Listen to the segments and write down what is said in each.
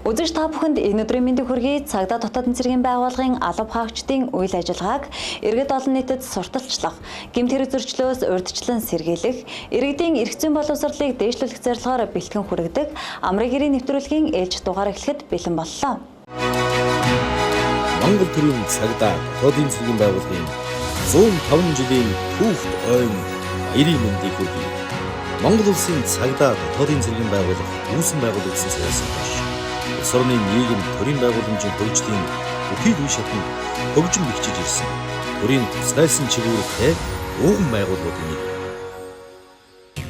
Үзэж та бүхэнд энэ өдрийн мэндийг хүргэе. Цагдаа дотоодын цэргийн байгууллагын алба хаагчдын үйл ажиллагааг иргэд олон нийтэд сурталчлах, гэмт хэрэг зөрчлөөс урьдчилан сэргийлэх, иргэдийн эрх зүйн боловсролыг дээшлүүлэх зорилгоор бэлтгэн хүргэдэг амрын гэрийн нэвтрүүлгийн ээлж дугаар эхлэхэд бэлэн боллоо. Монгол төрийн цагдаа дотоодын цэргийн байгууллагын 105 жилийн түүхт ойн баярын мэндийг хүргэе. Монгол улсын цагдаа дотоодын цэргийн байгууллага үүсэн байгуулагдсан цагаас хойш улс орны нийгэм төрийн байгууламжийн хөгжлийн бүхий л үе шатнд хөгжим бэхжиж ирсэн төрийн тусгайсан чиглүүлтэй ууган байгууллагуудын нэг.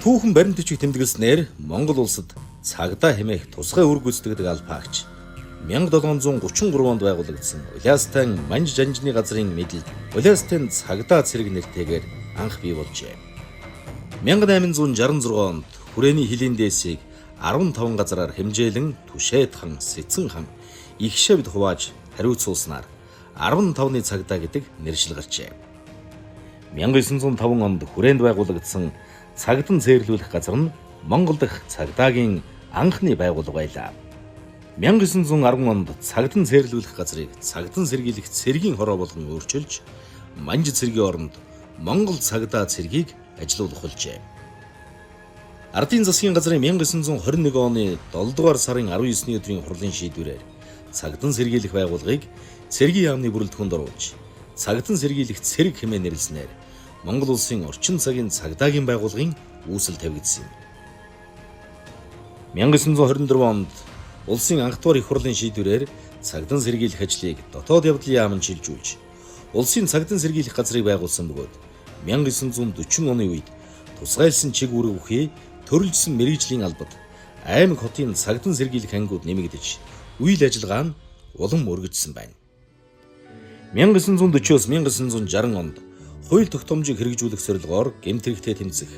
Түүхэн баримт бичиг тэмдэглэснээр Монгол улсад цагдаа хэмээх тусгай үр гүйцэтгэдэг алба хаагч 1733 онд байгуулагдсан Уляастайн Манж жанжны газрын мэдэлд Уляастайн цагдаа цэрэг нэртэйгээр анх бий болжээ. 1866 онд хүрээний хилийн дээсийг 15 газараар хэмжээлэн Түшээд хан, Сэцэн хан, Их шавьд хувааж хариуцуулснаар 15-ны цагдаа гэдэг нэршил гарчээ. 1905 онд хүрээнд байгуулагдсан цагдан зээрлүүлэх газар нь Монгол дахь цагдаагийн анхны байгууллага байлаа. 1910 онд цагдан зээрлүүлэх газрыг цагдан сэргийлэх цэргийн хороо болгон өөрчилж Манж цэргийн оронд Монгол цагдаа цэргийг ажилуулах болжээ. Ардын засгийн газрын 1921 оны 7 дугаар сарын 19-ний өдрийн хурлын шийдвэрээр цагдан сэргийлэх байгууллагыг цэргийн яамны бүрэлдэхүүнд оруулж цагдан сэргийлэх цэрэг хэмээн нэрлэснээр Монгол улсын орчин цагийн цагдаагийн байгууллагын үүсэл тавигдсан юм. 1924 онд улсын анх дугаар их хурлын шийдвэрээр цагдан сэргийлэх ажлыг дотоод явдлын яамд шилжүүлж улсын цагдан сэргийлэх газрыг байгуулсан бөгөөд 1940 оны үед тусгайлсан чиг үүрэг бүхий төрөлжсөн мэргэжлийн албад аймаг хотын цагдан сэргийлэх ангиуд нэмэгдэж үйл ажиллагаа нь улам өргөжсөн байна. 1940-оос 1960 онд хууль тогтоомжийг хэрэгжүүлэх зорилгоор гэмт хэрэгтээ тэмцэх,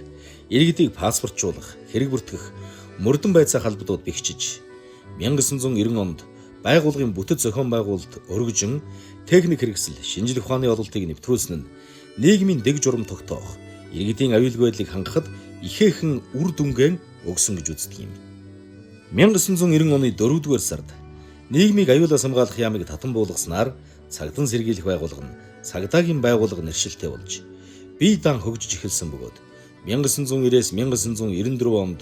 иргэдийг паспортжуулах, хэрэг бүртгэх, мөрдөн байцаах албадууд бэхжиж 1990 онд байгууллагын бүтэц зохион байгуулалт өргөжин техник хэрэгсэл, шинжлэх ухааны ололтыг нэвтрүүлсэн нь нийгмийн дэг журам тогтоох, иргэдийн аюулгүй байдлыг хангахад ихээхэн үр дүнгээ өгсөн гэж үздэг юм. 1990 оны 4-р сард нийгмийг аюулаас хамгаалах яамыг татан буулгаснаар цагдан сэргийлэх байгууллага нь цагдаагийн байгууллага нэршилтэй болж бие даан хөгжиж эхэлсэн бөгөөд 1990-ээс 1994 онд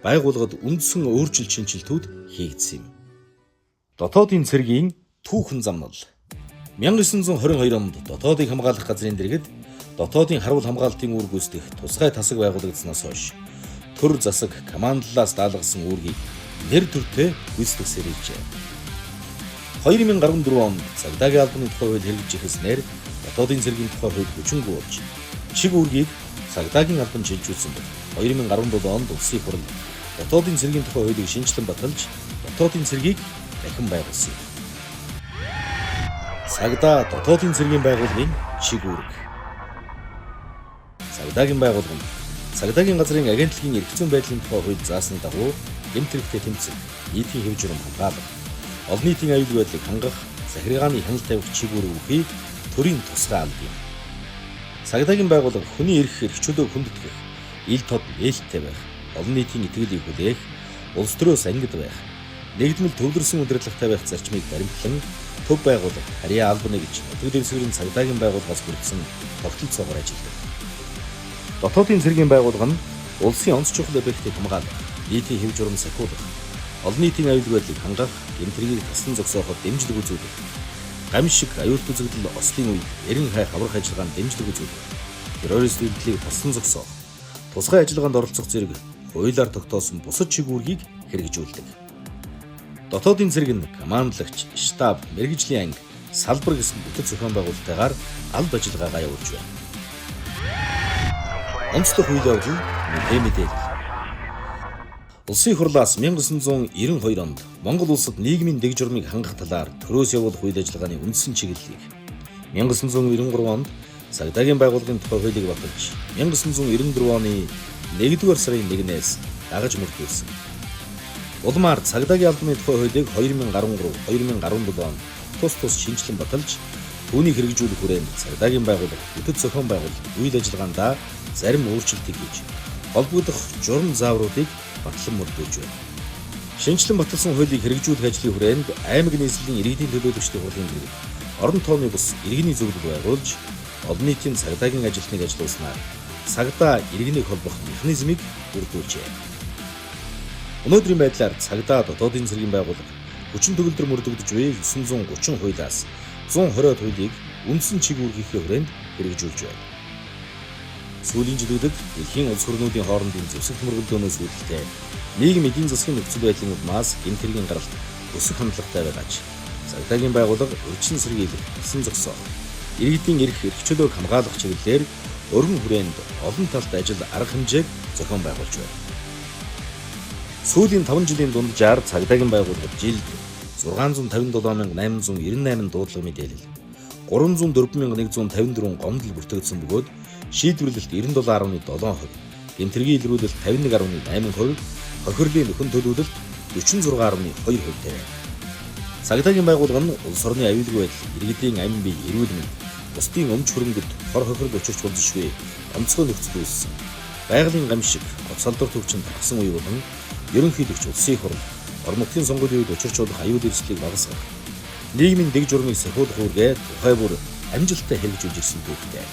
байгууллагад үндсэн өөрчлөлт шинжилтүүд хийгдсэн юм. Дотоодын цэргийн түүхэн замнал 1922 онд дотоодыг хамгаалах газрын дэргэд дотоодын харуул хамгаалтын үүрэг гүйцэтгэх тусгай тасаг байгуулагдсанаас хойш төр засаг командлаас даалгасан үүргийг нэр төртэй гүйцэтгсээр иржээ. 2014 онд цагдаагийн албаны тухай хууль хэрэгжиж эхэлснээр дотоодын цэргийн тухай хууль хүчингүй болж чиг үүргийг цагдаагийн албанд шилжүүлсэн байна. 2017 онд улсын хурал дотоодын цэргийн тухай хуулийг шинжилэн баталж дотоодын цэргийг дахин байгуулсан. Цагдаа дотоодын цэргийн байгууллагын чиг үүрэг. Цагдаагийн байгууллага нь цагдаагийн газрын агентлагийн эрх зүйн байдлын тухай хууль заасны дагуу гэмт хэрэгтээ тэмцэх, нийтийн хэв журам хамгаалах, олон нийтийн аюулгүй байдлыг хангах, захиргааны хяналт тавих чиг үүрэг бүхий төрийн тусгай алба юм. Цагдаагийн байгууллага хүний эрх чөлөөг хүндэтгэх, ил тод нээлттэй байх, олон нийтийн итгэлийг хүлээх, улс төрөөс ангид байх, нэгдмэл төвлөрсөн удирдлагатай байх зарчмыг баримтлан төв байгууллага харьяа албаны гэж нутаг дэвсгэрийн цагдаагийн байгууллагаас бүрдсэн тогтолцоогоор ажилладаг. Дотоодын цэргийн байгууллага нь улсын онц чухал объектыг хамгаалах, нийтийн хэв журам сахиулах, олон нийтийн аюулгүй байдлыг хангах, гэмт хэргийг таслан зогсооход дэмжлэг үзүүлэх, гамшиг аюулт үзэгдэл ослын үед эрен хайх аврах ажиллагаанд дэмжлэг үзүүлэх, террорист үйлдэлийг таслан зогсоох, тусгай ажиллагаанд оролцох зэрэг хуулиар тогтоосон бусад чиг үүргийг хэрэгжүүлдэг. Дотоодын цэрэг нь командлагч, штаб, мэргэжлийн анги, салбар гэсэн бүтэц зохион байгуулалтайгаар алба ажиллагаагаа явуулж байна. Онцлог үйл явдал мэдээлэл. Улсын хурлаас 1992 онд Монгол улсад нийгмийн дэг журмыг хангах талаар төрөөс явуулах үйл ажиллагааны үндсэн чиглэлийг 1993 онд цагдаагийн байгууллагын тухай хуулийг баталж 1994 оны 1-р сарын 1-ээс дагаж мөрдүүлсэн. Улмаар цагдаагийн албаны тухай хуулийг 2013-2017 онд тус шинжилэн баталж түүнийг хэрэгжүүлэх хүрээнд цагдаагийн байгууллага, бүтэц зохион байгуулалт үйл ажиллагаандаа зарим өөрчлөлтийг хийж холбогдох журам заавруудыг батлан мөрдүүлж байна. Шинжлэн баталсан хуулийг хэрэгжүүлэх ажлын хүрээнд аймаг нийслэлийн иргэдийн төлөөлөгчдийн хурлын дэргэд орон тооны бус иргэний зөвлөг байгуулж олон нийтийн цагдаагийн ажилтныг ажилуулснаар цагдаа иргэнийг холбох механизмыг бүрдүүлжээ. Өнөөдрийн байдлаар цагдаа дотоодын цэргийн байгууллага хүчин төгөлдөр мөрдөгдөж буй 930 хуулиас 120 хуулийг үндсэн чиг үүргийнхээ хүрээнд хэрэгжүүлж байна. Сүүлийн жилүүдэд дэлхийн улс хурлуудын хоорондын зэвсэг мөргөлдөөнөөс үүдэлтэй нийгэм эдийн засгийн нөхцөл байдлын улмаас гэмтэргийн гаралт өсөх хандлагатай байгаач цагдаагийн байгууллага өрчин сэргийлэх, насан зогсоох, иргэдийн эрх чөлөөг хамгаалах чиглэлээр өргөн хүрээнд олон талт ажил арга хэмжээг зохион байгуулж байна. Сүүлийн 5 жилийн дунджаар цагдаагийн байгууллага жилд 657,898 дуудлага мэдээлэл, 304,154 гомдол бүртгэгдсэн бөгөөд шийдвэрлэлт 97.7%, гэмтэргийн илрүүлэлт 51.8%, хохирлын нөхөн төлөвлөлт 46.2%тэй байна. Цагдаагийн байгууллага нь улс орны аюулгүй байдал, иргэдийн амин бие, эрүүл мэнд, бусдын өмч хөрөнгөд хор хохирол учирч болзошгүй онцгой нөхцөл үүссэн. Байгалийн гамшиг, гоцолдор төвчин тархсан үе болон ерөнхийлөгч улсын хурл, орон нутгийн сонгуулийн үед учирч болох аюул эрсдлийг багасгах, нийгмийн дэг журмыг сахиулах үүргээ тухай бүр амжилттай хэрэгжүүлж ирсэн түүхтэй.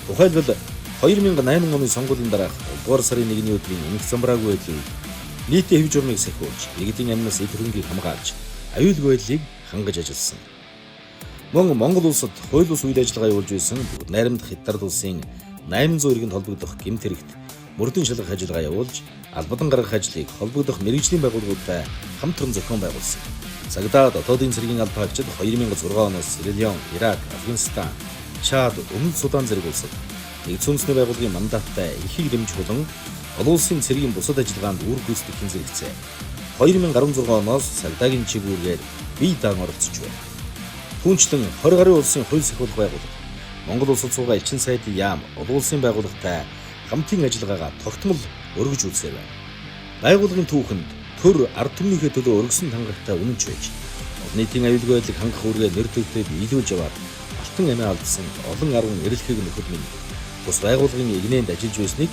Тухайлбал 2008 оны сонгуулийн дараах 2 дугаар сарын 1-ний өдрийн эмх замбраагүй байдлын үед нийтийн хэв журмыг сахиулж, иргэдийн амнаас эд хөрөнгийг хамгаалж, аюулгүй байдлыг хангаж ажилласан. Мөн Монгол улсад хууль бус үйл ажиллагаа явуулж байсан бүгд найрамдах Хятад улсын 800 иргэнд холбогдох гэмт хэрэгт мөрдөн шалгах ажиллагаа явуулж, албадан гаргах ажлыг холбогдох мэргэжлийн байгууллагуудтай хамтран зохион байгуулсан. Цагдаа дотоодын цэргийн алба хаагчид 2006 оноос Сьерра Леон, Ирак, Афганистан, Чад, Өмнөд Судан зэрэг улсад нэгдсэн үндэсний байгууллагын мандаттай эрхийг дэмжүүлэн олон улсын цэргийн бусад ажиллагаанд үр гүйцэтгэхийн зэрэгцээ 2016 оноос цагдаагийн чиг үүргээр бие даан оролцож байна. Түүнчлэн 20 гаруй улсын хууль сахиулах байгууллага, Монгол улсад суугаа элчин сайдын яам, олон улсын байгууллагатай хамтын ажиллагаагаа тогтмол өргөж үзсэн байна. Байгууллагын түүхэнд төр ард түмнийхээ төлөө өргөсөн хангалттай үнэнч байж, олон нийтийн аюулгүй байдлыг хангах үүргээ нэр дэвтээд биелүүлж яваад алтан амиа алдсан олон арван эрэлхийг нөхөд минь бус байгууллагын игнэнд ажиллаж байсныг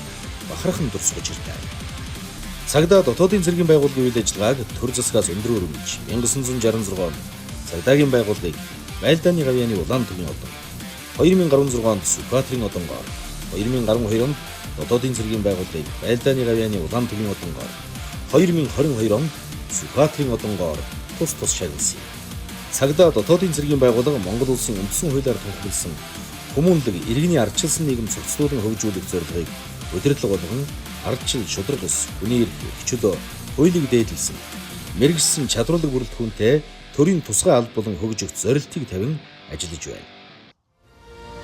бахархан дурсгаж ирдэг. Цагдаа дотоодын цэргийн байгууллагын үйл ажиллагааг төр засгаас өндөр өргөмж 1966 онд цагдаагийн байгууллагыг Байлдааны гавьяаны улаан төвийн одон, 2016 онд Сүхбаатарын одонгоор, 2012 онд дотоодын цэргийн байгууллагыг Байлдааны гавьяаны улаан төвийн одонгоор, 2022 онд Сүхбаатарын одонгоор тус шагнасан. Цагдаа дотоодын цэргийн байгууллага Монгол улсын үндсэн хуулиар тунхагласан хүмүүнлэг иргэний ардчилсан нийгэм цогцлуулан хөгжүүлэх зорилгыг удирдлага болгон ардчил шударга ус, хүний эрх чөлөө хуулийг дээдлсэн, мэрэгжсэн чадварлаг бүрэлдэхүүнтэй төрийн тусгай алба болон хөгжих зорилтыг тавин ажиллаж байна.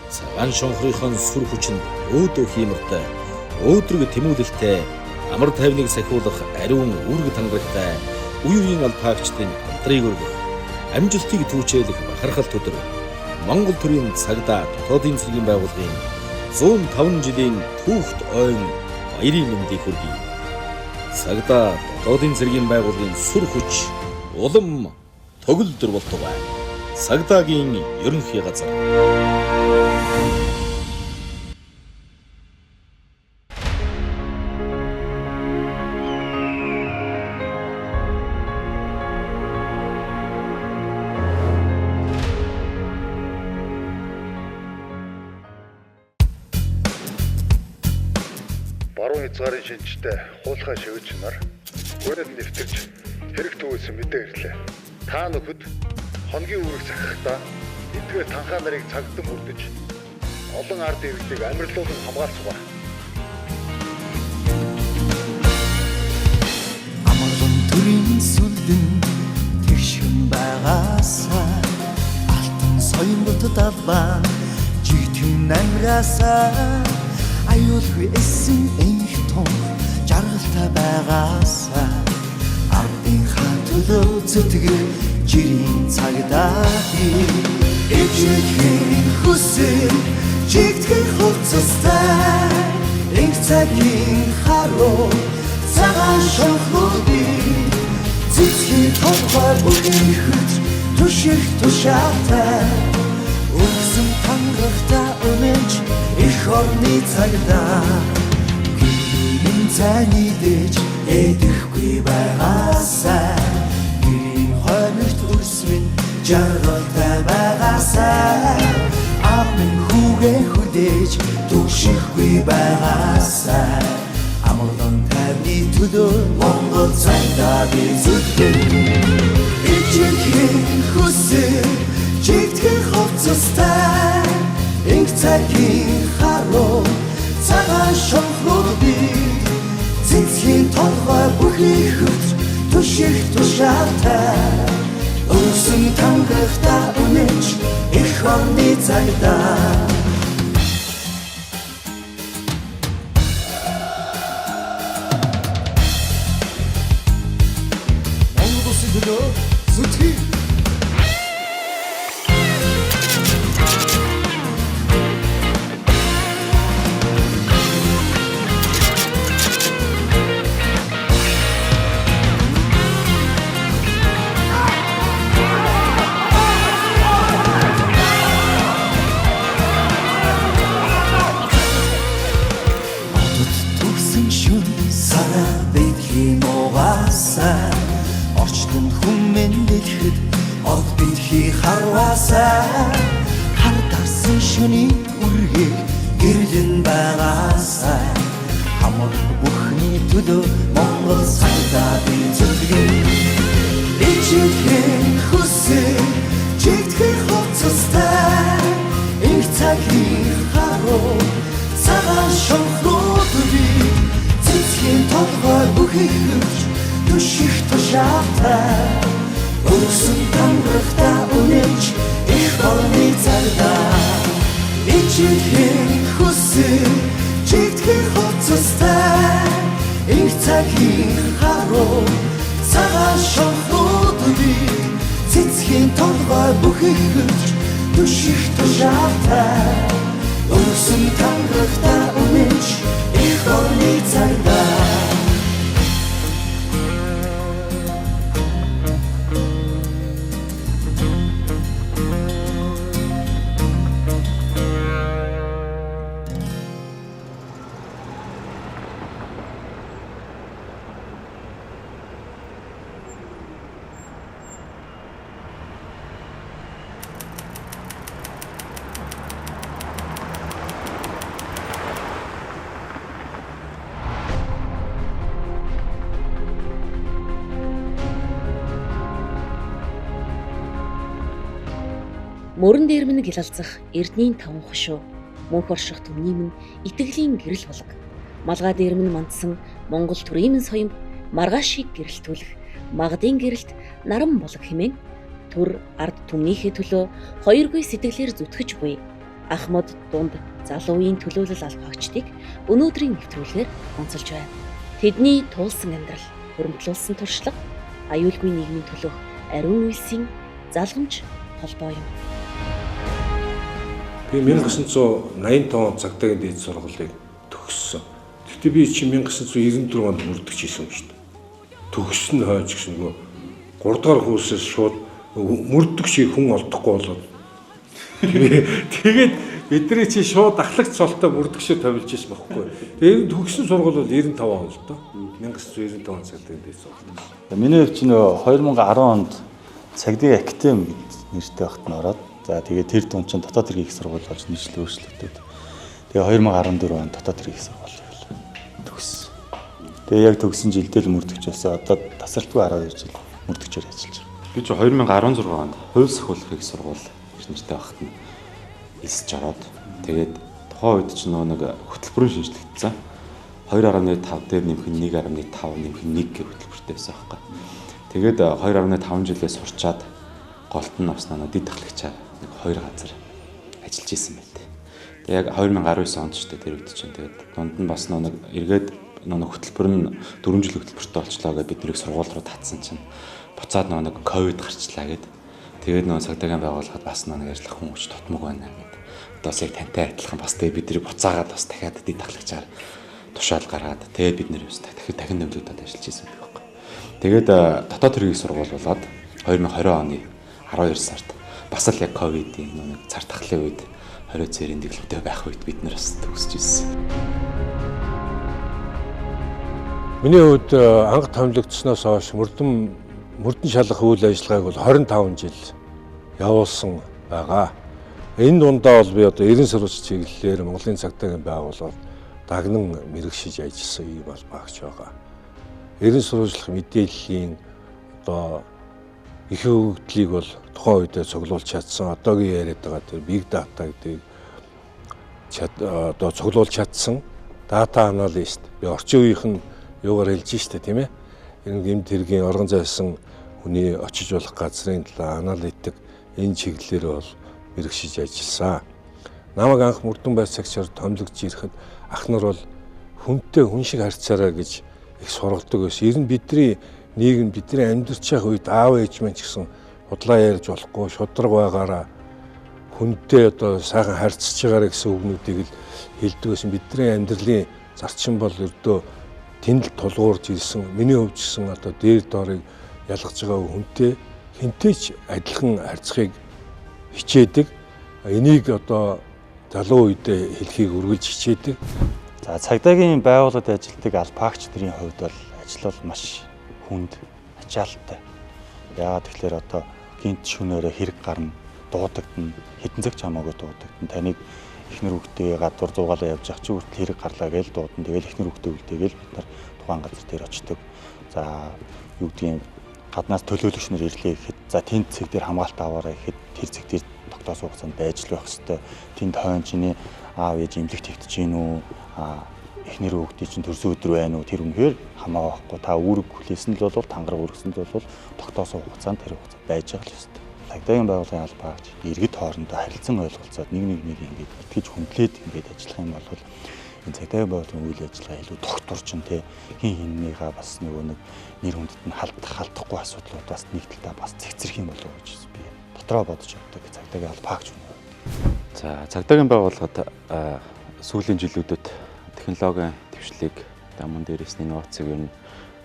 Цагаан шонхрын сүр хүчинд өөдөө хиймэртэй, өөдрөг тэмүүлэлтэй, амар тайвныг сахиулах ариун үүрэг тангарагтай үе үеийн алба хаагчдын хамтрыг өргөх, амжилтыг түүчээлэх бахархалт өдөр Монгол төрийн цагдаа дотоодын цэргийн байгууллагын 105 жилийн түүхт ойн баярын мэндийг хүргэе. Цагдаа дотоодын цэргийн байгууллагын сүр хүч улам төгөлдөр болтугай. Цагдаагийн ерөнхий газар. Баруун хязгаарын шинжтэй хуулахаа шивж нар өрөөд нэвтэрч хэрэг төвөөс мэдээ ирлээ. Та нөхөд хоногийн үүрэг захихдаа эдгээр танхаа нарыг цагдсан бүрдэж олон ард иргэдийг амарлуулан хамгаалцгаа. Амгалан төрийн сүлдэн тэгшхэн байгаасаа алтан соён бутад аваа жигтэн намраасаа аюулгүй эссэн энх том жаргалтай байгаасаа ардын хаан төлөө зүтгэл жирийн цагдаа эвжихэн хүсэл жигтгэн хувцастай энх цагийн харуу цагаан шонхруудын цэцгийн толгой бүхэн хөт түших тушаатай өгсөн тангарахтай өнөж их орны цагдаа гэрийн цайны дэж эдэхгүй байгаасай гэрийн хойногт өрсмэн жаргалтай байгаасай амын хүүгээ хүлээж түгшихгүй байгаасай амгалан тайвны төлөө Монгол цайдаа би зүтгэн ичээхэн хүсэл жигтгэн хувцастай инх цагийн харуу цагаан шонхрууд би цэцгийн толгой бүхий хөвч түших тушаатай өрсөн тангахта үнэж их орны цагдаа Монгол улсын төлөө зүтгэе орчлон хүмэн дэлхэд од битгий харвасаа хар дарсан шөний үргийг гэрлэн байгаасаа хамаг бүхний төлөө Монгол цайдаа би зүтгэн ичээхэн хүсэл жигтгэн хувцастай инх цагийн харуу цагаан шонхрууд би цэцгийн толгой бүхий хөвч түших тушаатай өрсөн тангахта үнэж их орны цагдаа ичээхэн хүсэл жигтгэн хувцастай инх цагийн харуу цагаан шонхрууд би цэцгийн толгой бүхий хөвч түших тушаатай өрсөн тангахта үнэж их орны цагдаа Мөрөн дээрмэн гялалзах эрдний таван хошуу мөнх орших түмний мэн итгэлийн гэрэл болог малгай дээрмэн мандсан Монгол төрийн соём маргаашийг гэрэлтүүлэх магдын гэрэлт наран болог хэмээн төр ард түмнийхээ төлөө хоёргүй сэтгэлээр зүтгэж буй Ахмад дунд залуу үеийн төлөөлөл албаагчдыг өнөөдрийн нэвтрүүлгээр онцолж байна. Тэдний туулсан амьдрал, хөрөмтлүүлсэн туршлага, аюулгүй нийгмийн төлөөх ариун үйлсийн залгамж холбоо юм. Би 1985 он цагдаагийн дээд сургуулийг төгссөн. Гэхдээ би чи 1994 онд мөрдөгч хийсэн юм шүү дээ. Төгссөн хойч гэсэн нөгөө 3 дугаар курсээс шууд мөрдөгч хүн олдохгүй болоод тэгээд бидний чи шууд ахлагч цолтой мөрдөгчөөр тавилж ирсэн байхгүй. Тэгээд төгссөн сургууль бол 95 он л доо. 1995 он цагдаагийн дээд сургууль. Миний хувьд чинь 2010 онд цагдаагийн академи нэртэй багт нь ороод за тэгээд тэр дунд чинь дотоод хэргийн их сургууль болж нийслэл өөрчлөгдөд. Тэгээ 2014 онд дотоод хэргийн их сургуулийг төгссөн. Тэгээ яг төгссөн жилдээ л мөрдөгч байсан. Одоо тасралтгүй 12 жил мөрдөгчөөр ажиллаж байна. Би ч 2016 онд хувь сахиулах их сургууль нэртэй багт нь элсэж ороод тэгээд тухайн үед ч нэг хөтөлбөрөөр шинжлэгдсэн. 2.5 дээр нэмэх нь 1.5 нэмэх нь 1 гэх хөтөлбөртэй байсан байхгүй. Тэгээд 2.5 жилээ сурчаад голт нь авснаа дид ахлагчаар нэг 2 газар ажиллаж исэн байт. Тэгээд яг 2019 онд ч тэр үед чинь тэгээд дунд нь бас нэг эргээд нэг хөтөлбөр нь 4 жил хөтөлбөртэй болчлоо гэж бид нэрийг сургууль руу татсан чинь буцаад нэг ковид гарчлаа гэд. Тэгээд нэг цагдаагийн байгууллагад бас нэг ажиллах хүн хүч тотмог байна гэд. Одоо яг тантай адилхан бас тэгээд бидний буцаагаад бас дахиад дид ахлагчаар тушаал гаргаад тэгээд бид нэр өстэй дахин нэмлэгдээд ажиллаж исэн байхгүй. Тэгээд дотоод хэргийн сургууль болоод 2020 оны 12 сард бас л яг ковидын нэг цар тахлын үед 20 цэрийн дэглэмтэй байх үед бид нар бас төгсөж ирсэн. Миний хувьд анх томилогдсноос хойш мөрдөн шалгах үйл ажиллагааг бол 25 жил явуулсан байгаа. Энэ дундаа бол би одоо 90 сурвалж чиглэлээр Монголын цагдаагийн байгууллагад дагнан мэрэгшиж ажилласан юм албаагч байгаа. 90 сурвалжлах мэдээллийн одоо их хөгжлийг бол тухайн үедээ цуглуулж чадсан. Одоогийн яриад байгаа тэр big data гэдэг одоо цуглуулж чадсан дата аналист би орчин үеийнх нь юугаар хэлж штэ тийм ээ. Гэмт хэргийн оргон зайсан хүний очиж болох газрын талаа аналитик энэ чиглэлээр бол мэрэгшиж ажилласан. Намайг анх мөрдөн байцаагчаар томилогдож ирэхэд ах нар бол хүнтэй хүн шиг харьцаарай гэж их сургадаг байсан. Ер нь бидний нийгэм бидний амьдарч байгаа үед аав ээж маань ч гэсэн худлаа ярьж болохгүй шудраг байгаараа хүнтэй одоо сайхан харьцаж байгаарай гэсэн үгнүүдийг л хэлдэг байсан. Бидний амьдралын зарчим бол өрдөө тэнд л тулгуурж ирсэн. Миний хувьд ч гэсэн одоо дээр доорыг ялгаж байгаа хүнтэй хинтэй ч адилхан харьцахыг хичээдэг. Энийг одоо залуу үедээ хэлхийг үргэлж хичээдэг. За цагдаагийн байгууллагад ажилладаг албаагч нарын хувьд бол ажил бол маш хүнд ачаалттай. Яагаад тэгэхээр одоо гинт шөнөөрөө хэрэг гарна, дуудагдана, хэдэн цаг чамаагүй дуудагдана. Таныг эхнэр хүүхдээ гадуур зугаалаа явж ах чи хүртэл хэрэг гарлаа гэж дуудана. Тэгэл эхнэр хүүхдээ үлдээгээл бид нар тухайн газар дээр очдог. За юу гэдгийг гаднаас төлөөлөгч нар ирлээ гэхэд за тэнд цэг дээр хамгаалт аваарай гэхэд тэр цэг дээр тогтоосон хугацаанд байж л байх хэвээр. Тэнд хойно чиний аав ээж эмнэлэг твтэж гин үү? Эхнэр хүүхдээ чинь төрсөн өдөр байна уу? Тэр үнэхээр хамаагүй байхгүй. Та үүрэг хүлээсэн л бол тангараг үүргэсэн л бол тогтоосон хугацаанд тэр хугацаа байж байгаа л ёстой. Цагдаагийн байгууллагын албаагч иргэд хоорондоо харилцан ойлголцоод нэг ингэж итгэж хүндлээд ингэж ажиллах юм бол энэ цагдаагийн байгууллагын үйл ажиллагаа илүү тогтворчин тий хин хиннийгаа бас нөгөө нэг нэр хүндэд нь халдахгүй асуудлууд бас нэг талдаа бас цэгцэрх юм болов уу гэж би дотроо бодож явдаг цагдаагийн албаагч хүн. За цагдаагийн байгууллагад сүүлийн жилүүдэд технологийн дэвшлиг дамун дээрээс инновацийг ер нь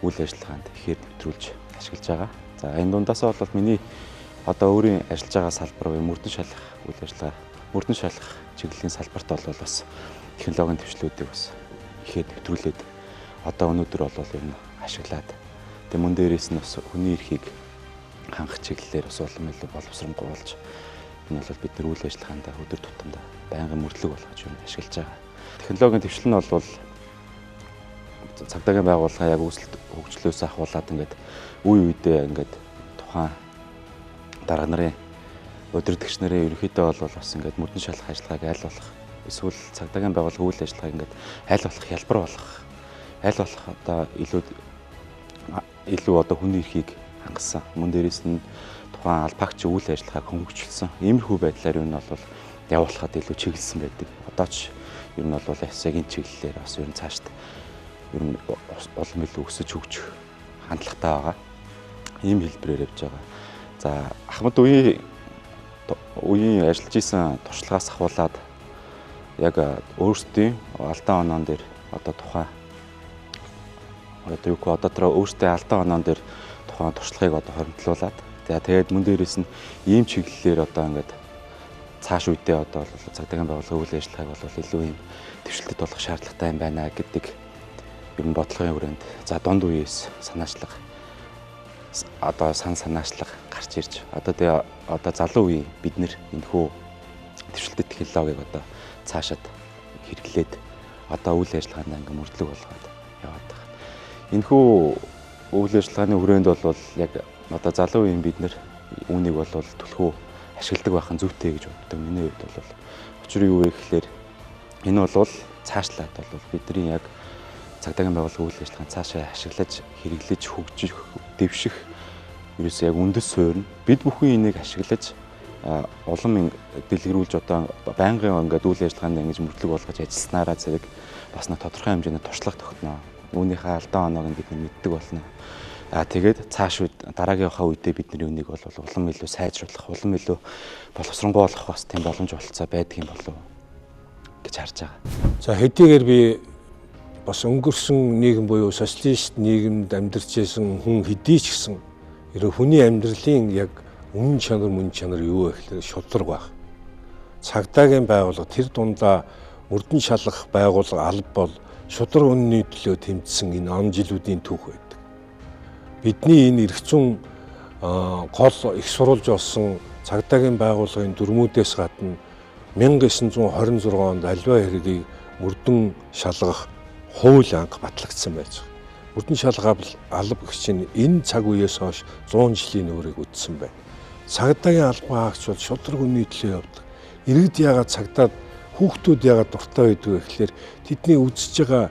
үйл ажиллагаанд ихээр нэвтрүүлж ашиглаж байгаа. За энэ дундаасаа бол миний одоо өөрийн ажиллаж байгаа салбар буюу мөрдөн шалгах үйл ажиллагаа, мөрдөн шалгах чиглэлийн салбарт бол бас технологийн дэвшлүүдийг бас ихээр нэвтрүүлээд одоо өнөөдөр бол ер нь ашиглаад тэг мөн дээрээс нь бас хүний эрхийг хангах чиглэлээр бас улам илүү боловсронгуй болж энэ бол бид нар үйл ажиллагаанд өдөр тутамдаа байнгын мөрдлөг болгож юм ашиглаж байгаа. Технологийн дэвшил нь бол цагдаагийн байгууллага яг үүсэлт хөгжлөөс ахуулаад ингээд үе үедээ ингээд тухайн дарга нарын удирдагч нарын ерөнхийдөө бол бас ингээд мөрдөн шалгах ажиллагааг айл болох эсвэл цагдаагийн байгууллага үйл ажиллагааг ингээд айл болох хялбар болгох айл болох одоо илүү одоо хүний эрхийг хангасан мөн дээрээс нь тухайн албаагч үйл ажиллагааг хөнгөвчлсөн иймэрхүү байдлаар юу нь бол явуулахад илүү чиглэсэн байдаг. Одоо ч ер нь бол эсэгийн чиглэлээр бас ер нь цаашд ер нь улам илүү өсөж хөгжих хандлагатай байгаа. Ийм хэлбэрээр явж байгаа. За Ахмад үеийн ажиллаж исэн туршлагаас ахуулаад яг өөрсдийн алдаан оноон дээр одоо тухайн одоо тэр өөрсдийн алдаан оноон дээр тухайн туршлагыг одоо хоригдлуулад тэгээд мөн дээрээс нь ийм чиглэлээр одоо ингээд цааш үедээ одоо цагдаагийн байгууллагын үйл ажиллагааг бол илүү ийм дэвшилтэд болох шаардлагатай юм байна гэдэг ер нь бодлогын хүрээнд за дунд үеэс санаачлага одоо санаачлага гарч ирж одоо залуу үеийн бид нэр энэхүү дэвшилтэд технологиг одоо цаашаад хэрэглээд одоо үйл ажиллагаанд ингээм мөрдлөг болгоод яваад байгаа. Энэхүү үйл ажиллагааны хүрээнд бол яг одоо залуу үеийн бид нэр үүнийг бол түлхүү ашигладаг байх нь зүйтэй гэж боддог. Миний хувьд бол учир юу вэ гэхээр энэ бол цаашлаад бол бидний яг цагдаагийн байгууллагын үйл ажиллагаанд цаашаа ашиглаж хэрэглэж хөгжих дэвших ерөөсөө яг үндэс суурь нь бид бүхэн энийг ашиглаж улам дэлгэрүүлж одоо байнгын ингээд үйл ажиллагаанд ингэж мөрдлөг болгож ажилласнараа зэрэг бас нэг тодорхой хэмжээний туршлага тогтноо. Үүнийхээ алдаан оноог бид мэддэг болно. Тэгээд цааш дараагийнхаа үедээ бидний үнийг бол улам илүү сайжруулах, улам илүү боловсронгуй болгох бас тийм боломж болцоо байдаг юм болов гэж харж байгаа. За хэдийгээр би бас өнгөрсөн нийгэм буюу социалист нийгэмд амьдарч байсан хүн хэдий ч гэсэн ерөө хүний амьдралын яг үнэн чанар юу вэ гэхээр шудраг байх. Цагдаагийн байгууллага тэр дундаа мөрдөн шалгах байгууллага алба бол шудраг үнэний төлөө тэмцсэн энэ он жилүүдийн түүх байдаг. Бидний энэ эрх зүйн гол их сурвалж болсон цагдаагийн байгууллагын дүрмүүдээс гадна 1926 онд аливаа хэргийг мөрдөн шалгах хууль анги батлагдсан байж байгаа. Мөрдөн шалгах алба гэгч энэ цаг үеэс хойш 100 жилийн өөрийг үтсэн байна. Цагдаагийн албан хаагч бол шудраг үнэний төлөө явдаг. Иргэд яагаад цагдаад хүүхдүүд яагаад дуртай байдаг вэ гэхээр тэдний үзэж байгаа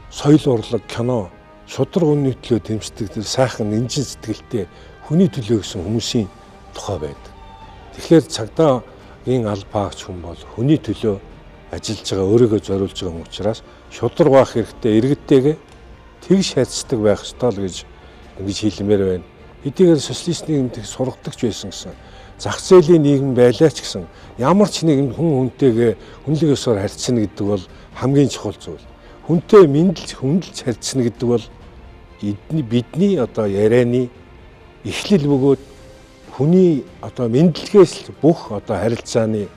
соёл урлаг, кино, шудраг үнэний төлөө тэмцдэг тэр сайхан нэмжин сэтгэлтэй хүний төлөө гэсэн хүмүүсийн тухай байдаг. Тэгэхээр цагдаагийн албан хаагч хүн бол хүний төлөө ажиллаж байгаа, өөрийгөө зориулж байгаа юм учраас шудраг байх хэрэгтэй, иргэдтэйгээ тэгш харьцдаг байх ёстой л гэж ингэж хэлмээр байна. Хэдийгээр социалист нийгэмд сургадагч байсан гэсэн, зах зээлийн нийгэм байлаа ч гэсэн ямар ч нэгэн хүн хүнтэйгээ хүнлэг ёсоор харьцна гэдэг бол хамгийн чухал зүйл. Хүнтэй хүндэлж харьцна гэдэг бол бидний одоо ярианы эхлэл бөгөөд хүний одоо мэдлэгээс л бүх одоо харилцааны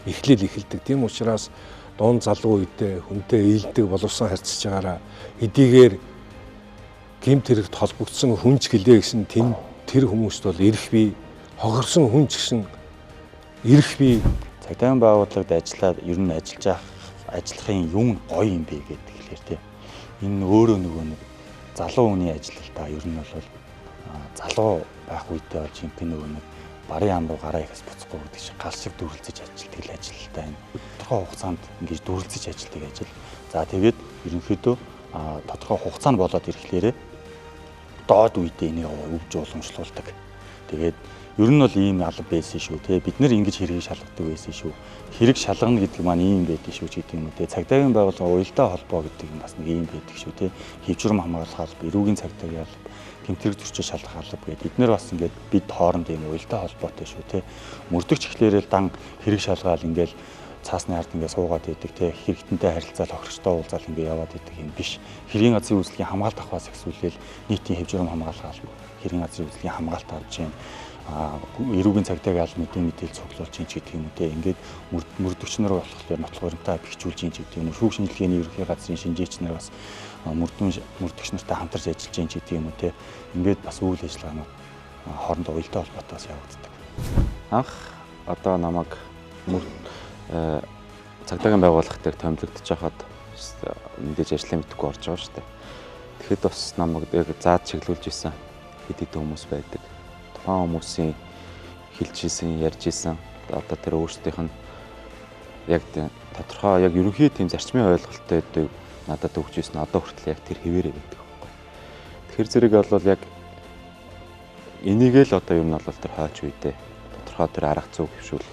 эхлэл эхэлдэг. Тийм учраас дунд залуу үедээ хүнтэй ээлдэг боловсон харьцаж байгаараа хэдийгээр гэмт хэрэгт холбогдсон хүнч гэлээ гэсэн тэр хүмүүст бол эрх бий, хохирсон хүн ч гэсэн эрх бий. Цагдаагийн байгууллагад ажиллаад ер нь ажиллахын юм гоё юм бэ гэдэг хэлээр тийм. Энэ өөрөө нөгөө нэг залуу хүний ажиллалтаа ер нь бол залуу байх үедээ бол жинхэнэ нөгөө нэг барын ам руу гараа ихээс буцахгүй гэдэг чинь гал шиг дүрлцэж ажилтдаг л ажилтаа энэ. Тодорхой хугацаанд ингэж дүрлцэж ажилтдаг ажил. За тэгээд ерөнхийдөө тодорхой хугацаанд болоод ирэхлээрээ доод үедээ энийг өвж уламжлуулдаг. Тэгээд ер нь бол ийм алба байсан шүү те. Бид нэр ингэж хэргийг шалгадаг байсан шүү. Хэрэг шалгана гэдэг маань ийм байдаг шүү ч гэдэг юм уу те. Цагдаагийн байгууллага уялдаа холбоо гэдэг нь бас нэг ийм байдаг шүү те. Хэвжрэм хамгаалах алба, эрүүгийн цагдаагийн алба, гэмтэрэг зөрчил шалгах алба гэдэг. Бид нэр бас ингээд бид хооронд ийм уялдаа холбоотой шүү те. Мөрдөгч ихлээрэл дан хэрэг шалгаал ингээл цаасны ард ингээд суугаад идэг те. Хэрэгтэнтэй харилцаал хохирчтой уулзаал ингээд яваад идэг юм биш. Хэргийн газрын үйлчлэгийн хамгаалт ахваас эхсүүлээл нийтийн хэвжрэм хамгаалах алба, хэргийн газрын үйлчлэгийн хамгаалт авч юм. Эрүүгийн цагдаагийн албаны мэдээлэл цуглуулж чинь гэдэг юм үү те. Ингээд мөрдөгч нар болохоор нотлох баримтаа бэхжүүлж чинь гэдэг юм уу. Шүүх шинжилгээний ерөнхий газрын шинжээч нар бас мөрдөгч нартай хамтарч ажиллаж чинь гэдэг юм уу те. Ингээд бас үйл ажиллагаанууд хоорондоо уялдаа холбоотойгоос явагддаг. Анх одоо намайг цагдаагийн байгууллага дээр томилогдож байхад мэдээж ажлаа мэдхгүй орж байгаа шүү дээ. Тэгэхэд бас намайг яг заад чиглүүлж исэн хэд хэдэн хүмүүс байдаг. Тухайн хүмүүсийн хэлжсэн, ярьжсэн одоо тэр өөрсдийнх нь яг тодорхой яг ерөнхий тийм зарчмын ойлголттой байдаг надад өгч ирсэн одоо хүртэл яг тэр хэвээрээ байдаг байхгүй. Тэгэхээр зэрэг бол яг энийг л одоо юм нь бол тэр хойч үедээ тодорхой тэр арга зүй хөвшүүл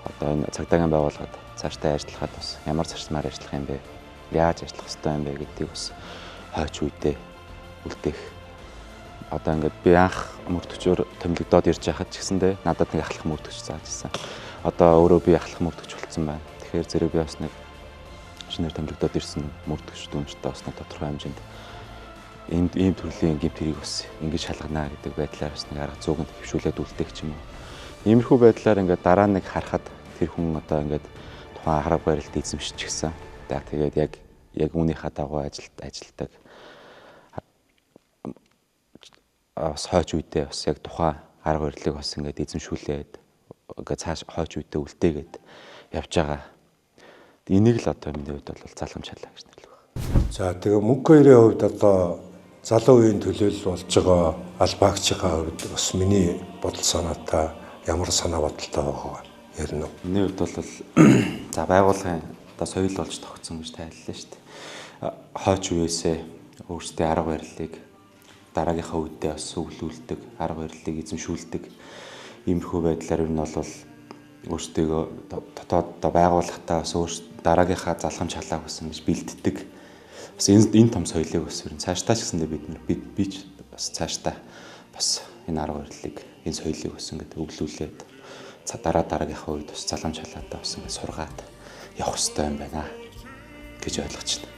одоо энэ цагдаагийн байгууллагад цаашдаа ажиллахад бас ямар зарчмаар ажиллах юм бэ? Яаж ажиллах ёстой юм бэ гэдгийг бас хойч үедээ үлдээх. Одоо ингээд би анх мөрдөгчөөр томилогдоод ирж байхад ч гэсэндээ надад нэг ахлах мөрдөгч зааж ирсэн. Одоо өөрөө би ахлах мөрдөгч болсон байна. Тэгэхээр зэрэг би бас нэг шинээр томилогдоод ирсэн мөрдөгч дүнжтэй бас нэг тодорхой хэмжээнд ийм төрлийн гэмт хэрэг бас ингэж шалгана гэдэг байдлаар бас нэг арга зүйг нь хөвшүүлээд үлдээх ч юм уу. Иймэрхүү байдлаар ингээд дараа нэг харахад тэр хүн одоо ингээд тухайн арга барилд эзэмшиж гисэн. Тэгээд яг үүнийхээ дагуу ажилтдаг. Бас хойч үедээ бас яг тухайн арга барилыг бас ингээд эзэмшүүлээд ингээд цааш хойч үедээ үлдээгээд явж байгаа. Энийг л одоо миний хувьд бол залгамжлаа гэж нэрлэх байна. За тэгээ мөнх хоёрын хувьд одоо залуу үеийн төлөөлөл болж байгаа албаагчийн хувьд бас миний бодол санаатай ямар санаа бодолтой байгаа ярина уу? Миний хувьд бол за байгууллагын одоо соёл болж тогтсон гэж тайллаа шүү дээ. Хойч үеэсээ өөрсдийн арга барилыг дараагийнхаа үедээ бас өглүүлдэг, арга барилыг эзэмшүүлдэг. Иймэрхүү байдлаар ер нь бол өөрсдөө дотоод байгууллагатаа бас дараагийнхаа залхамж халааг бас ингэж бэлддэг. Бас энэ том соёлыг бас ер нь цаашдаа ч гэсэндээ би ч бас цаашдаа бас энэ арга барилыг, энэ соёлыг бас ингэж өглүүлээд дараагийнхаа үед бас залхамж халаатаа бас ингэж сургаад явах хэрэгтэй юм байна гэж ойлгож байна.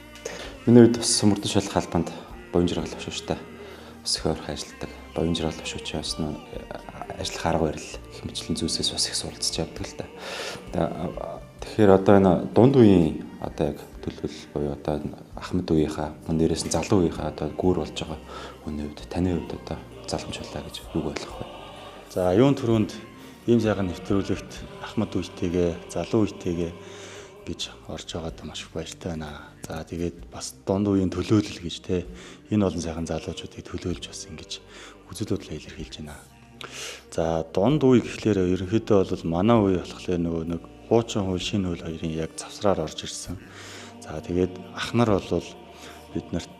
Миний үед бас мөрдөн шалгах албанд буян жаргал авшигчтай бас их ойрхон ажилладаг. Буян жаргал авшигч бас ажиллах арга барил гэх мэтлэн зүйлсээс бас их суралцж явдаг л да. Тэгэхээр одоо энэ дунд үеийн одоо яг төлөвлөл буюу одоо Ахмад үеийнхаа нэрээс нь залуу үеийнхаа одоо гүүр болж байгаа хүний хувьд таны хувьд одоо заламжлалаа гэж юу ойлгох вэ? За юун төрөнд ийм сайхан нэвтрүүлэгт Ахмад үетэйгээ залуу үетэйгээ гэж орж байгаад маш их баяртай байна. За тэгээд бас дунд үеийн төлөөлөл гэж те энэ олон сайхан залуучуудыг төлөөлж бас ингэж үзэл бодлоо илэрхийлж байна. За дунд үе гэхлээр ерөнхийдөө бол манай үе болохоор нөгөө нэг хуучин хууль шинэ хууль хоёрын яг завсраар орж ирсэн. За тэгээд ах нар бол бид нарт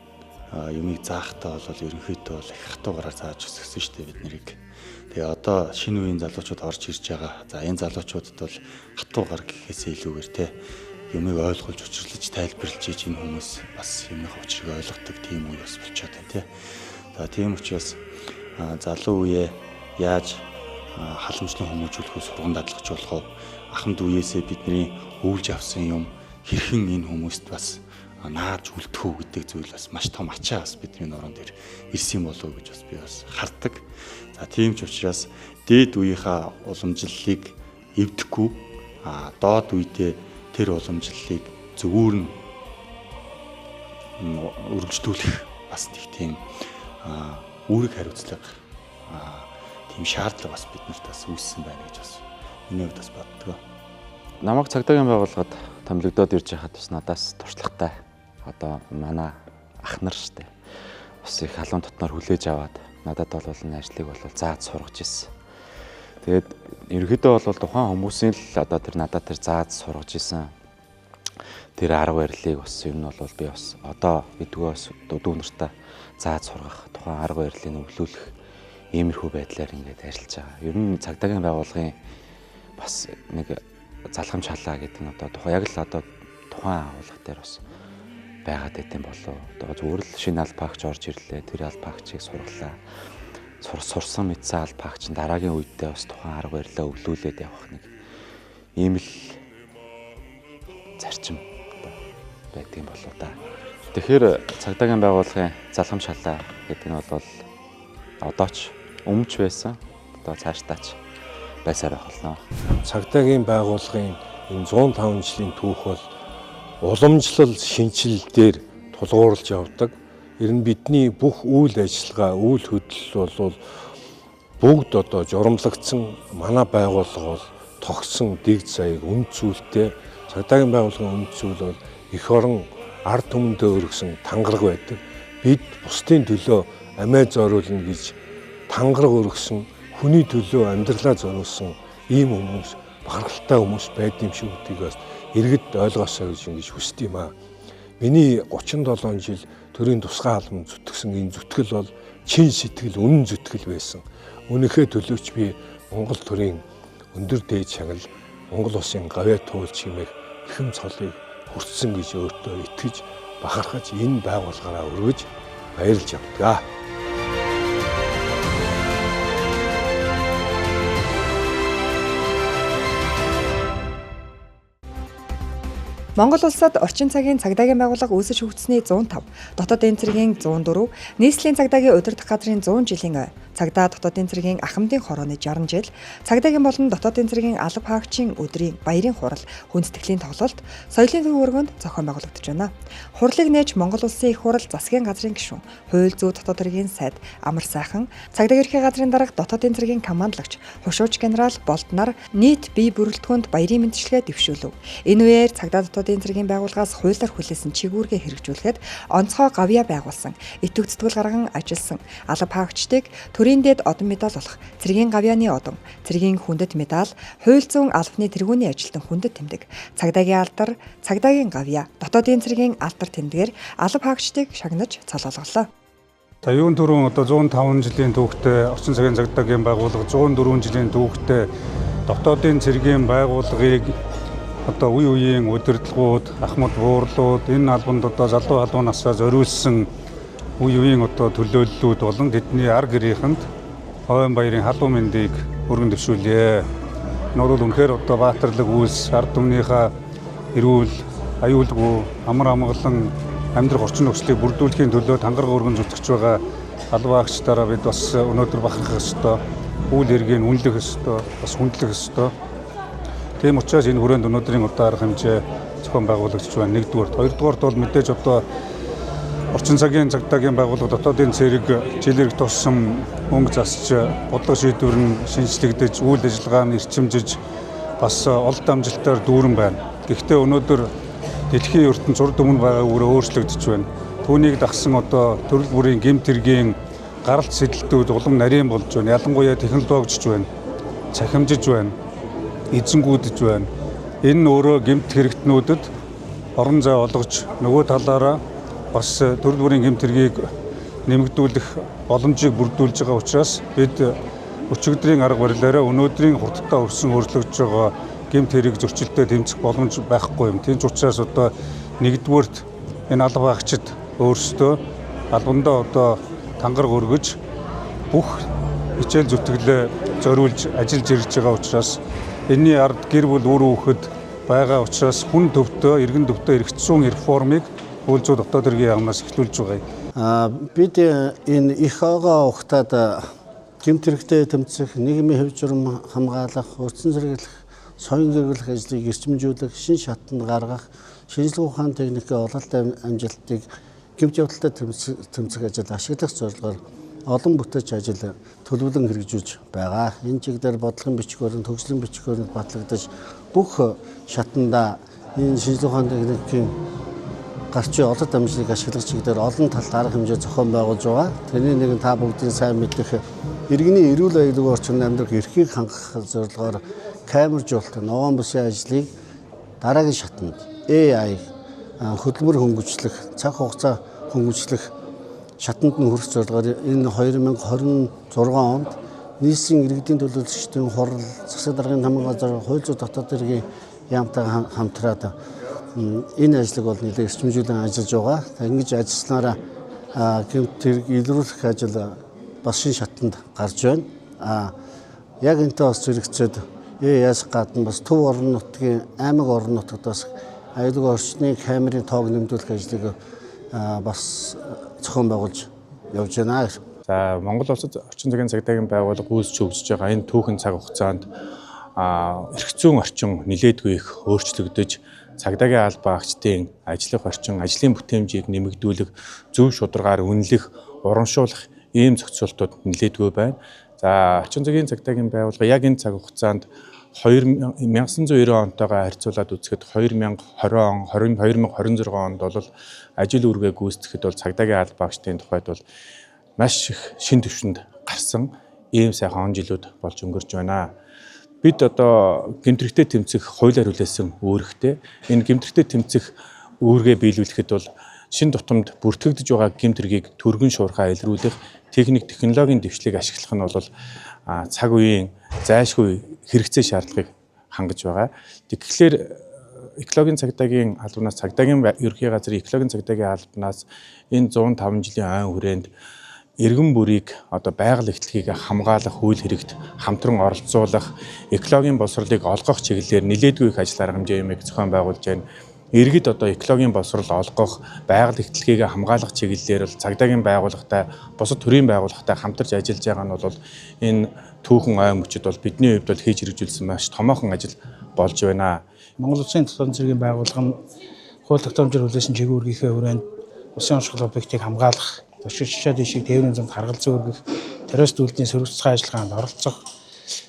юмыг заахтаа бол ерөнхийдөө бол их хатуугаар зааж өсгсөн шүү дээ бид нарыг. Тэгээ одоо шинэ үеийн залуучууд орж ирж байгаа. За энэ залуучуудад бол хатуугаар гэхээсээ илүүгээр те юмыг ойлгуулж учирлаж тайлбарлаж ийж энэ хүмүүс бас юмны учрыг ойлгодог тийм үе бас болчиход байна те. За тийм учраас залуу үеэ яаж халамжлан хүмүүжүүлэхөө сурган дадлагч болох вэ? Ахмад үеэсээ бидний өвлж авсан юм хэрхэн энэ хүмүүст бас нааж үлдэх үү гэдэг зүйл бас маш том ачаа бас бидний нуруунд дээр ирсэн болов уу гэж бас би бас хардаг. За тийм ч учраас дээд үеийнхаа уламжлалыг эвдэхгүй доод үедээ тэр уламжлалыг зөвүүр нь өргөжлүүлэх бас тийм үүрэг хариуцлага тийм шаардлага бас биднэрт бас үүссэн байна гэж бас миний хувьд бас боддог. Намайг цагдаагийн байгууллагад томилогдоод ирж байхад бас надаас туршлагатай одоо манай ах нар штэ бас их халуун дотноор хүлээж аваад надад бол энэ ажлыг бол зааж сургаж ирсэн. Тэгээд ерөнхийдөө бол тухайн хүмүүсийн л одоо тэр надад тэр зааж сургаж ирсэн тэр арга барилыг бас ер нь бол би бас одоо бидгээс дүү нартаа зааж сургах тухайн арга барилыг нөхлүүлэх иймэрхүү байдлаар ингээд ажиллаж байгаа. Ер нь цагдаагийн байгууллагын бас нэг залхамж халаа гэдэг нь одоо тухайн яг л одоо тухайн агуулга дээр бас байгаад байт юм болов. Одоо зүгээр л шинэ албаагч орж ирлээ. Тэр албаагчийг сургалаа. Сурсан мэдсэн албаагч нь дараагийн үедээ бас тухайн арга барилаа өглүүлээд явах нэг ийм л зарчим байдаг юм болов да. Тэгэхээр цагдаагийн байгууллагын залхамж халаа гэдэг нь бол одоо ч өмнөч байсан. Одоо цаашдаач байсаар болно. Цагдаагийн байгууллагын энэ 105 жилийн түүх бол уламжлал шинжилэл дээр тулгуурлаж явдаг. Ер нь бидний бүх үйл ажиллагаа, үйл хөдлөл бол бүгд одоо журамлагдсан манай байгууллага бол тогтсон дэг заяг үнд зүйлтэй. Цагдаагийн байгууллагын үнд зүйл бол эх орон ард түмэндээ өргөсөн тангараг байдаг. Бид бусдын төлөө амиа зориулна гэж тангараг өргөсөн, хүний төлөө амьдралаа зориулсан ийм хүмүүс, бахархалтай хүмүүс байд юм шиг гэдгийг бас иргэд ойлгоосоо гэж хүсдэг юм аа. Миний 37 жил төрийн тусгай албан зүтгэсэн энэ зүтгэл бол чин сэтгэл, үнэн зүтгэл байсан. Үнэхээр төлөөч би Монгол төрийн өндөр дээд чанал, Монгол улсын гавьяа туульч хэмээх эрхэм цолыг хүртсэн гэж өөртөө итгэж, бахархаж энэ байгууллагаараа өргөж баярлж явдаг. Монгол улсад орчин цагийн цагдаагийн байгууллага үүсэж хөгжсөний 105, дотоодын цэргийн 104, нийслэлийн цагдаагийн удирдах газрын 100 жилийн ой, цагдаа дотоодын цэргийн ахмадын хорооны 60 жил, цагдаагийн болон дотоодын цэргийн алба хаагчийн өдрийн баярын хурал, хүндэтгэлийн тоглолт, соёлын төв өргөнд зохион байгуулагдаж байна. Хурлыг нээж Монгол улсын их хурал засгийн газрын гишүүн, хууль зүйн дотоод хэргийн сайд Амар сайхан, цагдаагийн ерхий газрын дарга дотоодын цэргийн командлагч, хушууч генерал Болднар нийт бие бүрэлдэхүүнд баярын мэндчилгээ дэвшүүлв. Энэ үеэр цагдаа дотоодын цэргийн байгууллагаас хуулиар хүлээсэн чигүүргээ хэрэгжүүлэхэд онцгой гавьяа байгуулсан, итгэв зүтгэл гарган ажилласан алба хаагчдыг төрийн дэд одон медаль болох цэргийн гавьяаны одон, цэргийн хүндэт медаль, хууль зүйн албаны тэргүүний ажилтан хүндэт тэмдэг, цагдаагийн алдар, цагдаагийн гавьяа, дотоодын цэргийн алдар тэмдгээр алба хаагчдыг шагнаж цолоолголоо. За юун түрүүн одоо 105 жилийн түүхтэй орчин цагийн цагдаагийн байгууллага 104 жилийн түүхтэй дотоодын цэргийн байгууллагыг одоо үе үеийн удирдлагууд, ахмад буурлууд, энэ албанд одоо залуу халуун насаа зориулсан үе үеийн одоо төлөөллүүд болон тэдний ар гэрийнхэнд хойн баярын халуун мэндийг өргөн дэвшүүлье. Энэ бол үнэхээр одоо баатарлаг үйлс, ард түмнийхээ эрүүл, аюулгүй, амар амгалан амьдрах орчин нөхцөлийг бүрдүүлэхийн төлөө тангараг өргөн зүтгэж байгаа алба хаагчдаараа бид бас өнөөдөр бахархах ёстой, үйл хэргийг үнэлэх ёстой, бас хүндлэх ёстой. Тийм учраас энэ хүрээнд өнөөдрийн удаа арга хэмжээ зохион байгуулагч байна. Нэгдүгээр, хоёрдугаарт бол мэдээж одоо орчин цагийн цагдаагийн байгууллага дотоодын цэрэг жилэрэг туссан мөнгө засч бодлого шийдвэр нь шинжлэгдэж, үйл ажиллагаа нь эрчимжиж бас олд амжилтаар дүүрэн байна. Гэхдээ өнөөдөр дэлхийн ертөнц урд өмнө байгаа үүрээ өөрчлөгдөж байна. Түүнийг дагсан одоо төрөл бүрийн гэмт хэргийн гаралт сэдэлтүүд улам нарийн болж байна. Ялангуяа технологичж байна. Цахимжиж байна. Эзэнгүүдж байна. Энэ нь өөрөө гэмт хэрэгтнүүдэд орон зай олгож нөгөө талаараа бас төрөл бүрийн гэмт хэргийг нэмэгдүүлэх боломжийг бүрдүүлж байгаа учраас бид өчигдрийн арга барилаараа өнөөдрийн хурдтай өрсөн өөрчлөгдөж байгаа гэмт хэрэг зөрчилдөд тэмцэх боломж байхгүй юм. Тийм ч учраас одоо нэгдүгээрт энэ алба багчид өөрсдөө албандаа одоо тангараг өргөж бүх хичээл зүтгэлээ зориулж ажиллаж ирж байгаа учраас энэний ард гэр бүл үр хүүхэд байгаа учраас хүн төвдөө, иргэн төвдөө эргэцсэн реформыг үйлдвэр дотоод хэргийн яамнаас эхлүүлж байгаа. Бид энэ их байгаа ухтаад гэмт хэрэгтэй тэмцэх, нийгмийн хэв журам хамгаалах, урьдчилан сэргийлэх, соён гэрүүлэх ажлыг эрчимжүүлэх, шин шатанд гаргах, шинжлэх ухааны техникийн ололт амжилтыг гэмт явдалтай тэмцэх ажил ашиглах зорилгоор олон бүтээч ажил төлөвлөн хэрэгжүүлж байгаа. Энэ чиглэлээр бодлогын бичгээр, төгслийн бичгээр батлагдаж бүх шатанда энэ шинжлэх ухааны техникийн гарч буй ололт амжилтыг ашиглах чиглэлээр олон талт арга хэмжээ зохион байгуулж байгаа. Тэрний нэг нь та бүгдийн сайн мэдэх иргэний эрүүл аюулгүй орчинд амьдрах эрхийг хангах зорилгоор камержуулалт, ногоон бүсийн ажлыг дараагийн шатанд AI хөдөлмөр хөнгөвчлөх, цаг хугацаа хөнгөвчлөх шатанд нь хүрэх зорилгоор энэ 2026 онд нийслэлийн иргэдийн төлөөлөгчдийн хурал, засаг даргын хамгаалалт газар, хууль зүйн дотоод хэргийн яамтай хамтраад энэ ажлыг бол нэлээд эрчимжүүлэн ажиллаж байгаа. Ингэж ажилласнараа гэмт хэрэг илрүүлэх ажил бас шин шатанд гарч байна. Яг энэтэй бас зэрэгцээд яаж гадна бас төв орон нутгийн аймаг орон нутгад бас аюулгүй орчны камерын тоог нэмэгдүүлэх ажлыг бас зохион байгуулж явж байна. За Монгол улсад орчин цагийн цагдаагийн байгууллага үүсч хөгжиж байгаа энэ түүхэн цаг хугацаанд эрх зүйн орчин нэлээдгүй их өөрчлөгдөж цагдаагийн албан агчдын ажиллах орчин, ажлын бүтээмжийг нэмэгдүүлэх, зөв шударгаар үнэлэх, урамшуулах ийм зохицуултууд нэлээдгүй байна. За орчин цагийн цагдаагийн байгууллага яг энэ цаг хугацаанд 1990 онтойгоо харьцуулаад үзэхэд 2020 он, 2026 онд бол ажил үүргээ гүйцэтгэхэд бол цагдаагийн албан агчдын тухайд бол маш их шин түвшинд гарсан ийм сайхан он жилүүд болж өнгөрч байна. Бид одоо гэмтрэгтэй тэмцэх хуулиар хүлээсэн үүрэгтэй энэ гэмтрэгтэй тэмцэх үүргээ биелүүлэхэд бол шин тутамд бүртгэгдэж байгаа гэмт хэргийг түргэн шуурхаа илрүүлэх техник технологийн дэвшлиг ашиглах нь бол цаг үеийн зайлшгүй хэрэгцээ шаардлагыг хангаж байгаа. Тэгэхээр экологийн цагдаагийн албанаас цагдаагийн ерөнхий газрын экологийн цагдаагийн албанаас энэ 105 жилийн айн хүрээнд иргэн бүрийг одоо байгаль эхлэлийг хамгаалах үйл хэрэгт хамтран оролцуулах, экологийн боловсролыг олгох чиглэлээр нэлээдгүй их ажил арга хэмжээ юмыг зохион байгуулж байна. Иргэд одоо экологийн боловсрол олгох, байгаль эхлэлийг хамгаалах чиглэлээр бол цагдаагийн байгууллагатай, бусад төрийн байгууллагатай хамтарч ажиллаж байгаа нь бол энэ түүхэн ой мөчид бол бидний хувьд бол хийж хэрэгжүүлсэн маш томоохон ажил болж байна. Монгол Улсын дотоодын цэргийн байгууллага нь хууль тогтоомжоор хүлээсэн чиглэлийнхээ хүрээнд улсын онцлог объектыг хамгаалах, зочид чичээд ишиг тээврийн замд харгалзан өргөх, террорист үйлдлийн сөрөгцгөн ажиллагаанд оролцох,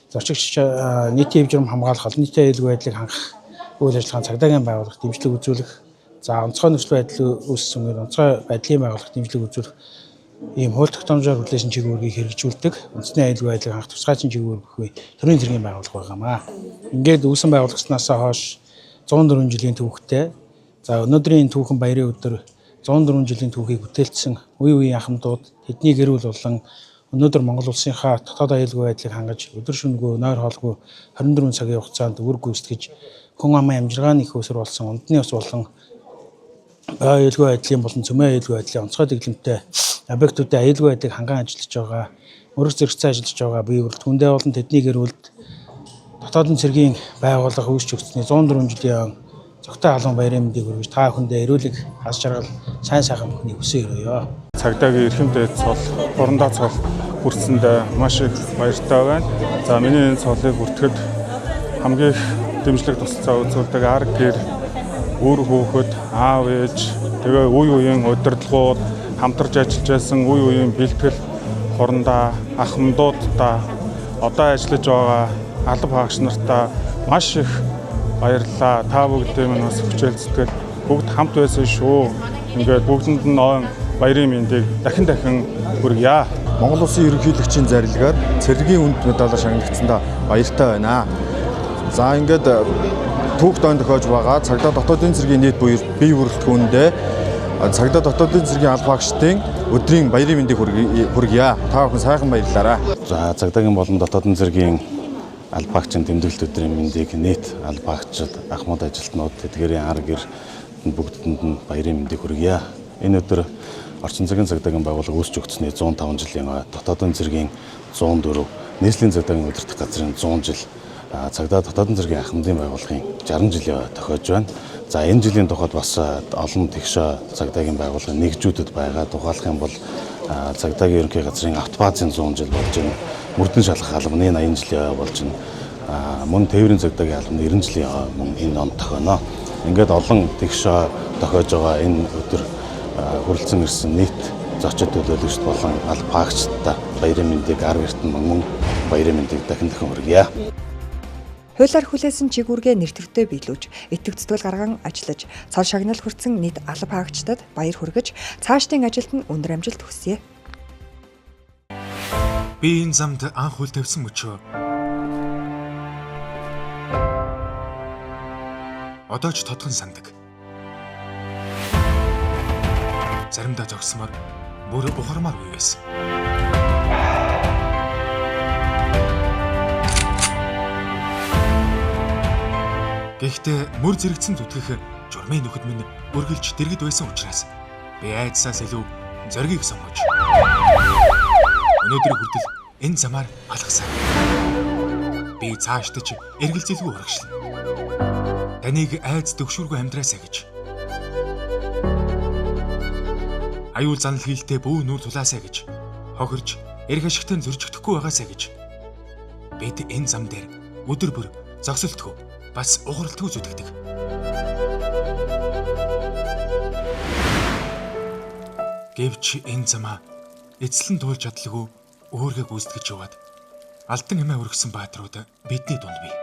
зочид чичээ нийтийн хэв журам хамгаалах, олон нийтийн аюулгүй байдлыг хангах үйл ажиллагаанд цагдаагийн байгууллага дэмжлэг үзүүлэх, за онцгой нөхцөл байдал үүссэн үед онцгой байдлын байгууллага дэмжлэг үзүүлэх ийм хууль тогтоомжоор хүлээсэн чиглэлийг хэрэгжүүлдэг үндэсний аюулгүй байдлыг хангах тусгай чиглэл бүхий төрийн цэргийн байгууллага байгаамаа. Ингээд үүсэн байгууллагчнаас хойш 104 жилийн түүхтэй. За өнөөдрийн түүхэн баярын өдөр 104 жилийн түүхийг бүтээлчсэн үе үеийн ахмадууд тэдний гэр бүл болон өнөөдөр Монгол улсынхаа дотоод аюулгүй байдлыг хангаж өдөр шөнөгүй нойр хоолгүй 24 цагийн хугацаанд үр гүйцэтгэж хүн амын амжиргааны их өсөр болсон үндэсний ус болон аюулгүй байдлын болон цөмийн аюулгүй байдлын онцгой дэглэмтэй объектуудын аюулгүй байдлыг ханган ажиллаж байгаа мөрөс зэрэгцээ ажиллаж байгаа бие бүрт хүндээ болон тэдний гэр бүлд дотоодын цэргийн байгууллага үүсч өгсөний 104 жилийн зөвхөн халуун баярын мэндийг хүргэж та бүхэндээ эрүүлэг хас жаргал сайн сайхан бүхний хүсэн өрөөё. Цагдаагийн эрхэмдээ цол, орондоо цол хүртсэндээ маш их баяртай байна. За миний энэ цолыг бүртгэхэд хамгийн их дэмжлэг тусалцаа үзүүлдэг арга гэр үр хүүхэд, аав ээж, тэгээ үе үеийн удирдлагууд, хамтарч ажиллаж байсан үе үеийн бэлтгэл хурандаа, ах хамдуудаа, одоо ажиллаж байгаа алба хаагч нартаа маш их баярлалаа. Та бүгдээ минь бас хүчээл зүтгэл бүгд хамт байсан шүү. Ингээд бүгдэнд нь баярын мэндийг дахин хүргье. Монгол Улсын ерөнхийлөгчийн зарилгаар цэргийн үнд медалаар шагнагдсандаа баяртай байна. За ингээд түүх дойн тохиож байгаа цагдаа дотоодын цэргийн нийт буюу бие бүрэлдэхүүндээ цагдаа дотоодын цэргийн алба хаагчдын өдрийн баярын мэндийг хүргье. Та бүхэн сайхан баярлалаа. За цагдаагийн болон дотоодын цэргийн алба хаагчийн тэмдэглэлт өдрийн мэндийг нийт алба хаагчид, ахмад ажилтнууд, тэдгээрийн ар гэр бүгдэнд нь баярын мэндийг хүргье. Энэ өдөр орчин цагийн цагдаагийн байгууллага үүсч өгснээ 105 жилийн дотоодын цэргийн 104, нийслэлийн цагдаагийн удирдах газрын 100 жил, цагдаа дотоодын цэргийн ахмадын байгууллагын 60 жилийн тохиож байна. За энэ жилийн тухайд бас олон тэгш цагдаагийн байгууллагын нэгжүүдэд байгаа. Тухайлах юм бол цагдаагийн ерөнхий газрын автобазын 100 жил болж байна. Мөрдөн шалгах албаны 80 жилийн болж байна. Мөн тээврийн цагдаагийн албаны 90 жилийн энэ онд тохионо. Ингээд олон тэгш тохиож байгаа энэ өдөр хүрэлцэн ирсэн нийт зочид төлөөлөгчд болон алба хаагчдаа баярын мэндийг ар гэртэн мөн баярын мэндийг дахин хүргье. Хуулиар хүлээсэн чигүүргээ нэр төртөө биелүүлж, итгэвцтгэл гарган ажиллаж, цол шагнал хүртсэн нийт алба хаагчдад баяр хүргэж, цаашдын ажилд нь өндөр амжилт хүсье. Би энэ замд анх хөл тавьсан мөчөө. Одоо ч тодхон сандаг. Заримдаа зогсмоор бүр ухармаар үе байсан. Гэхдээ мөр зэрэгцэн зүтгэх журмын нөхөд минь үргэлж дэргэд байсан учраас би айдсаас илүү зоригийг сонгож өнөөдөр хүртэл энэ замаар алхасаа. Би цаашдаж эргэлзэлгүй урагшлана. Таныг айц төгшүүргүй амьдраасаа гэж. Аюул занал хийлтэй бүү нүүр тулаасаа гэж. Хохирж эрх ашигтай зөрчигдөхгүй байгаасаа гэж. Бид энэ зам дээр өдөр бүр зогсолтгүй бас ухралтгүй зүтгэдэг. Гэвч энэ замаа эцлэн туулж чадлагүй өөргөө гүйцэтгэж яваад алтан эмээ өргөсөн бааtruуд бидний дунд бий.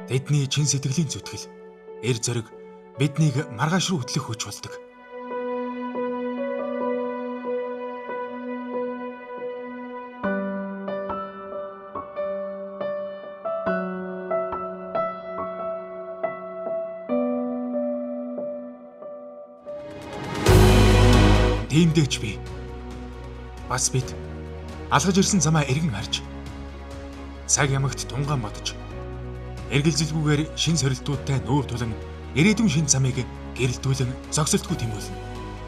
Тэдний чин сэтгэлийн зүтгэл, эр зориг биднийг маргааш руу хөтлөх хүч болдог. Тиймдээч би бас бид алгаж ирсэн замаа эргэн харж цаг ямагт тунгаан бодож эргэлзэлгүйгээр шин сорилтуудтай нүүр тулан ирээдүйн шин замыг гэрэлтүүлэн зогсолтгүй тэмүүлнэ.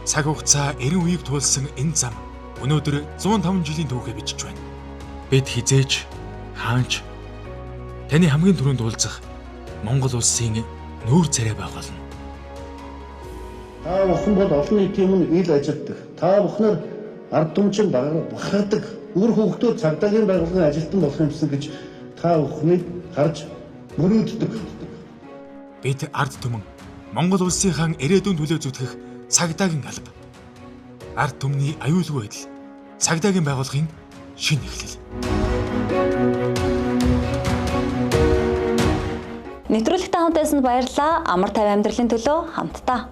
Цаг хугацаа 90 үеийг туулсан энэ зам өнөөдөр 105 жилийн түүхээ бичиж байна. Бид хизээж хаанч таны хамгийн түрүүнд уулзах Монгол улсын нүүр царай байх болно. Та бүхэн бол олон нийтийн өмнө ил ажилтдаг. Та бүхнээр ард түмчин багардаг. Үр хөвгтүүд цагдаагийн байгууллагын ажилтан болох юмсан гэж та бүхнийг харж мөрөөддөг. Бид ард түмэн Монгол улсынхаа ирээдүйн төлөө зүтгэх цагдаагийн алба. Ард түмний аюулгүй байдал. Цагдаагийн байгууллагын шинэ эхлэл. Нэвтрүүлэгтээ хамт байсанд баярлалаа. Амар тайван амьдралын төлөө хамтдаа.